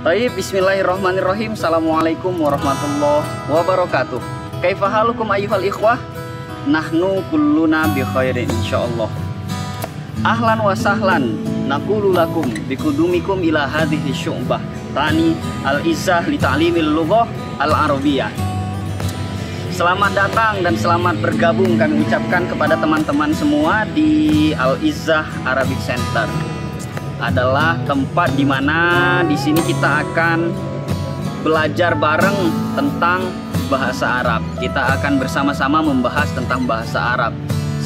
Baik, bismillahirrahmanirrahim. Assalamualaikum warahmatullahi wabarakatuh. Kaifa halukum ayyuhal ikhwah? Nahnu kulluna bi khairin insyaallah. Ahlan wa sahlan naqulu lakum bikudumikum ila hadhihi syu'bah tani al-izzah li ta'limil lughah al-arabiyyah. Selamat datang dan selamat bergabung kami ucapkan kepada teman-teman semua di Al-Izzah Arabic Center. Adalah tempat di mana di sini kita akan belajar bareng tentang bahasa Arab. Kita akan bersama-sama membahas tentang bahasa Arab,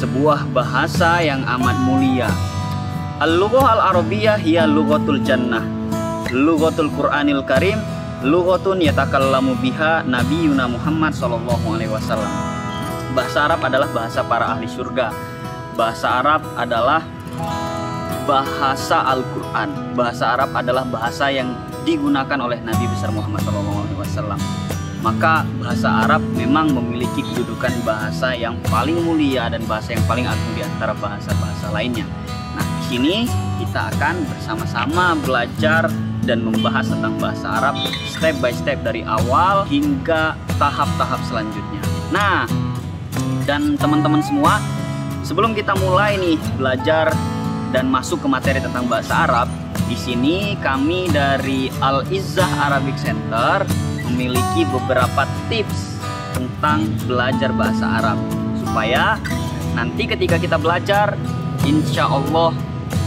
sebuah bahasa yang amat mulia. Al-lughah al-arabiyyah hiya lughatul jannah, lughatul Qur'anil Karim, lughatun yatakallamu biha nabiyuna Muhammad sallallahu alaihi wasallam. Bahasa Arab adalah bahasa para ahli surga. Bahasa Arab adalah bahasa Al-Quran. Bahasa Arab adalah bahasa yang digunakan oleh Nabi besar Muhammad SAW. Maka bahasa Arab memang memiliki kedudukan bahasa yang paling mulia dan bahasa yang paling agung di antara bahasa-bahasa lainnya. Nah, di sini kita akan bersama-sama belajar dan membahas tentang bahasa Arab step by step dari awal hingga tahap-tahap selanjutnya. Nah, dan teman-teman semua, sebelum kita mulai nih belajar dan masuk ke materi tentang bahasa Arab, di sini kami dari Al-Izzah Arabic Center memiliki beberapa tips tentang belajar bahasa Arab supaya nanti ketika kita belajar, insya Allah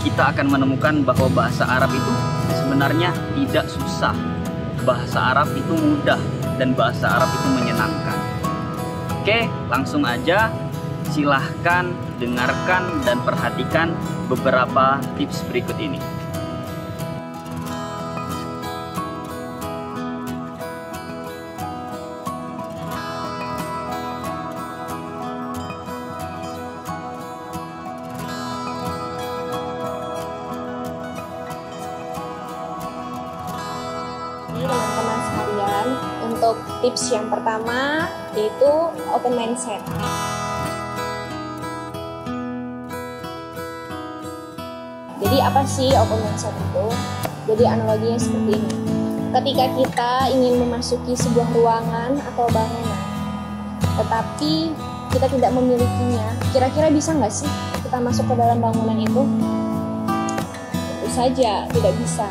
kita akan menemukan bahwa bahasa Arab itu sebenarnya tidak susah. Bahasa Arab itu mudah dan bahasa Arab itu menyenangkan. Oke, langsung aja. Silahkan dengarkan dan perhatikan beberapa tips berikut ini. Teman-teman sekalian, untuk tips yang pertama yaitu open mindset. Jadi apa sih open mindset itu? Jadi analoginya seperti ini. Ketika kita ingin memasuki sebuah ruangan atau bangunan, tetapi kita tidak memilikinya, kira-kira bisa nggak sih kita masuk ke dalam bangunan itu? Tentu saja tidak bisa.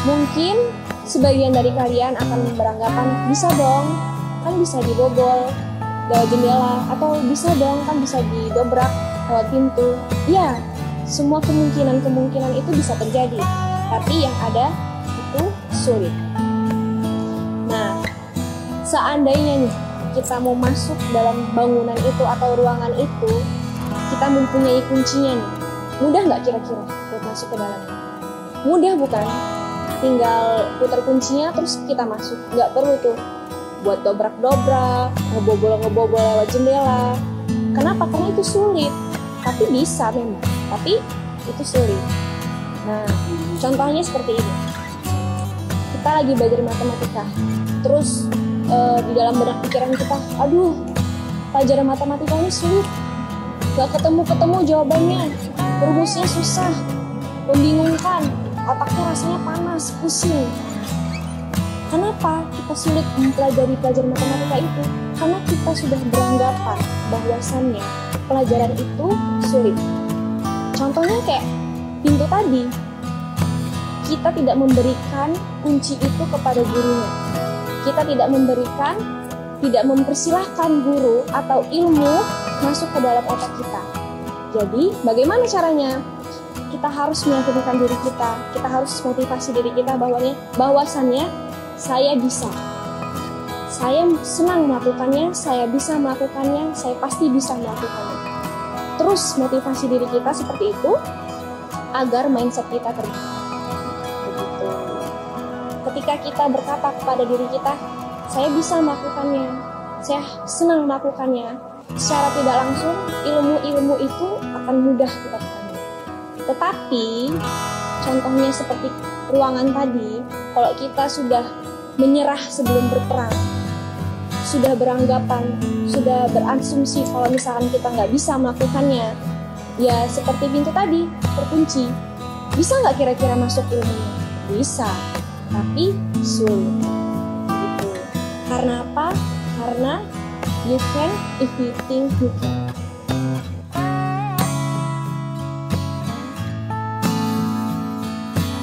Mungkin sebagian dari kalian akan beranggapan, bisa dong, kan bisa dibobol lewat jendela, atau bisa dong, kan bisa didobrak lewat pintu. Iya, semua kemungkinan itu bisa terjadi, tapi yang ada itu sulit. Nah, seandainya nih kita mau masuk dalam bangunan itu atau ruangan itu, kita mempunyai kuncinya nih, mudah nggak kira-kira buat masuk ke dalamnya? Mudah bukan? Tinggal putar kuncinya terus kita masuk, nggak perlu tuh buat dobrak-dobrak, ngebobol lewat jendela. Kenapa? Karena itu sulit, tapi bisa memang, tapi itu sulit. Nah, contohnya seperti ini. Kita lagi belajar matematika, terus di dalam benak pikiran kita, aduh, pelajaran matematika ini sulit, gak ketemu jawabannya, rumusnya susah, membingungkan, otaknya rasanya panas, pusing. Kenapa kita sulit mempelajari pelajaran matematika itu? Karena kita sudah beranggapan bahwasannya pelajaran itu sulit. Contohnya kayak pintu tadi, kita tidak memberikan kunci itu kepada gurunya. Kita tidak mempersilahkan guru atau ilmu masuk ke dalam otak kita. Jadi, bagaimana caranya? Kita harus meyakinkan diri kita harus motivasi diri kita bahwasannya saya bisa. Saya senang melakukannya, saya bisa melakukannya, saya pasti bisa melakukannya. Terus motivasi diri kita seperti itu agar mindset kita terbentuk. Begitu. Ketika kita berkata kepada diri kita, saya bisa melakukannya, saya senang melakukannya, secara tidak langsung ilmu-ilmu itu akan mudah kita pahami. Tetapi contohnya seperti ruangan tadi, kalau kita sudah menyerah sebelum berperang, sudah beranggapan, sudah berasumsi kalau misalkan kita nggak bisa melakukannya, ya seperti pintu tadi, terkunci. Bisa nggak kira-kira masuk ilmunya? Bisa. tapi sulit. Gitu. Karena apa? Karena you can if you think you can.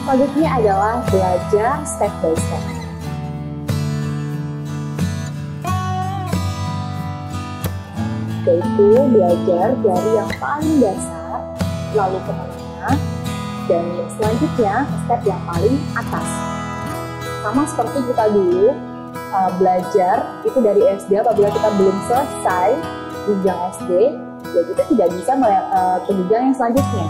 Selanjutnya adalah belajar step by step. Yaitu belajar dari yang paling dasar, lalu ke menengah, dan selanjutnya step yang paling atas. Sama seperti kita dulu belajar itu dari SD, apabila kita belum selesai jenjang SD, ya kita tidak bisa ke jenjang yang selanjutnya.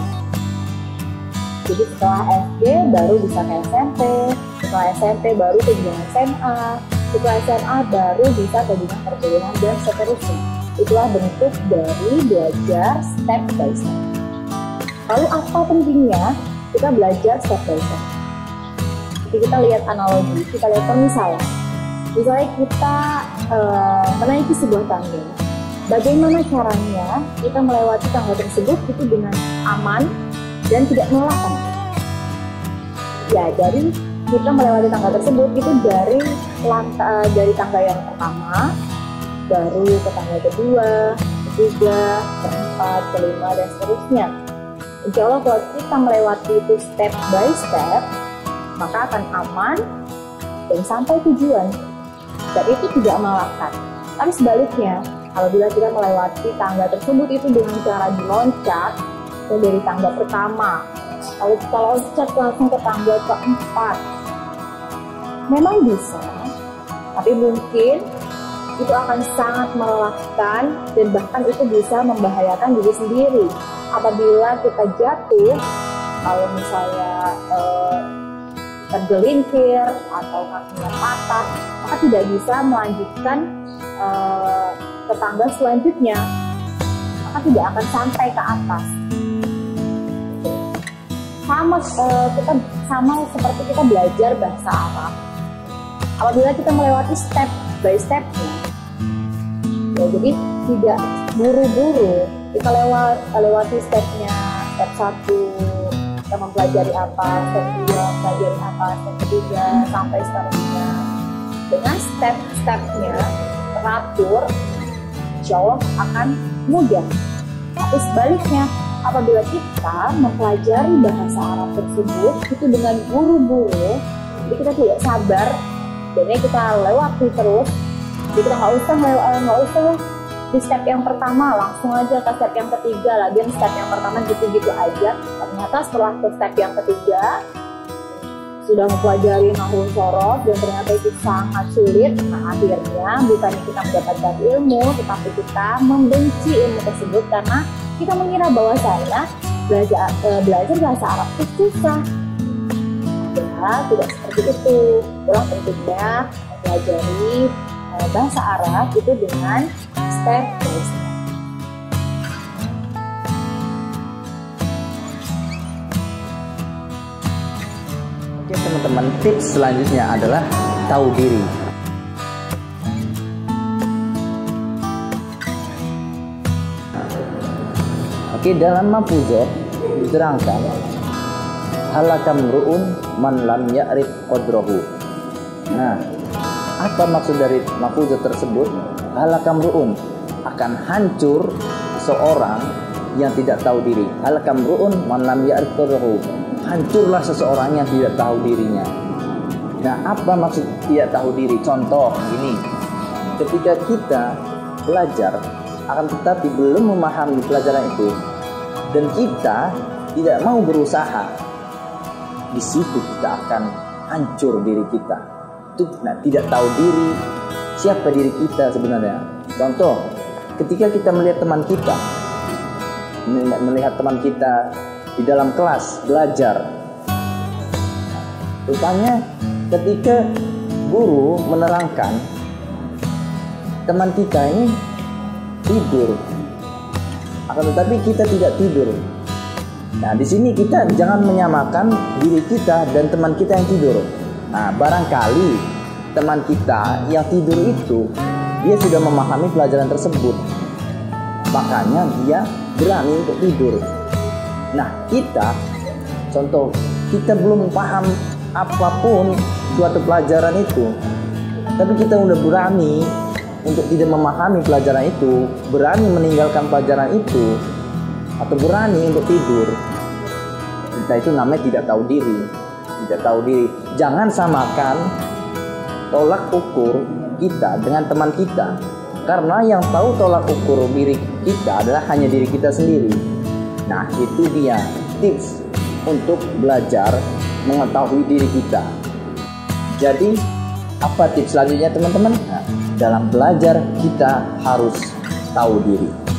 Jadi setelah SD baru bisa ke SMP, setelah SMP baru ke jenjang SMA, setelah SMA baru bisa ke jenjang perkuliahan dan seterusnya. Itulah bentuk dari belajar step by step. Lalu apa pentingnya kita belajar step by step? Jadi kita lihat analogi, kita lihat permisalan. Misalnya kita menaiki sebuah tangga. Bagaimana caranya kita melewati tangga tersebut itu dengan aman dan tidak melelahkan? Ya, dari kita melewati tangga tersebut itu dari tangga yang pertama, baru ke tangga kedua, ketiga, keempat, kelima, dan seterusnya. Insya Allah kalau kita melewati itu step by step, maka akan aman dan sampai tujuan. Dan itu tidak melelahkan. Tapi sebaliknya, apabila kita melewati tangga tersebut itu dengan cara diloncat, dari tangga pertama, lalu kita loncat langsung ke tangga keempat, memang bisa, tapi mungkin itu akan sangat melelahkan dan bahkan itu bisa membahayakan diri sendiri. Apabila kita jatuh, kalau misalnya tergelincir atau kakinya patah, maka tidak bisa melanjutkan ke tangga selanjutnya, maka tidak akan sampai ke atas. Sama seperti kita belajar bahasa Arab. Apabila kita melewati step by stepnya, ya, jadi tidak buru-buru kita lewati stepnya, step 1 kita mempelajari apa, step 2 mempelajari apa, step 3 sampai seterusnya. Dengan step-stepnya teratur, insya Allah akan mudah. Tapi sebaliknya, apabila kita mempelajari bahasa Arab tersebut itu dengan buru-buru, jadi kita tidak sabar, dan kita lewati terus. Jadi kita nggak usah di step yang pertama langsung aja ke step yang ketiga, lagian step yang pertama gitu-gitu aja. Ternyata setelah ke step yang ketiga sudah mempelajari nahwu sorof dan ternyata itu sangat sulit. Nah, akhirnya bukannya kita mendapatkan ilmu, tetapi kita membenci ilmu tersebut karena kita mengira bahwasanya belajar bahasa Arab itu susah. Ya, tidak seperti itu. Itulah pentingnya mempelajari bahasa Arab itu dengan step by step. Oke teman-teman, tips selanjutnya adalah tahu diri. Oke, dalam mafuzat diterangkan halakam ru'un man lam ya'rif qadrahu. Nah, apa maksud dari mafuzat tersebut? Halakam ru'un, akan hancur seorang yang tidak tahu diri. Halakam ru'un man lam ya'rif qadrahu, hancurlah seseorang yang tidak tahu dirinya. Nah, apa maksud tidak tahu diri? Contoh ini, ketika kita belajar akan tetapi belum memahami pelajaran itu dan kita tidak mau berusaha, di situ kita akan hancur diri kita. Itu tidak tahu diri, siapa diri kita sebenarnya. Contoh, ketika kita melihat teman kita di dalam kelas belajar, rupanya ketika guru menerangkan, teman kita ini tidur, akan tetapi kita tidak tidur. Nah, di sini kita jangan menyamakan diri kita dan teman kita yang tidur. Nah, barangkali teman kita yang tidur itu dia sudah memahami pelajaran tersebut, makanya dia berani untuk tidur. Nah, kita contoh, kita belum paham apapun suatu pelajaran itu, tapi kita udah berani untuk tidak memahami pelajaran itu, berani meninggalkan pelajaran itu, atau berani untuk tidur, kita itu namanya tidak tahu diri. Tidak tahu diri. Jangan samakan tolak ukur kita dengan teman kita, karena yang tahu tolak ukur diri kita adalah hanya diri kita sendiri. Nah, itu dia tips untuk belajar mengetahui diri kita. Jadi, apa tips selanjutnya teman-teman? Nah, dalam belajar kita harus tahu diri.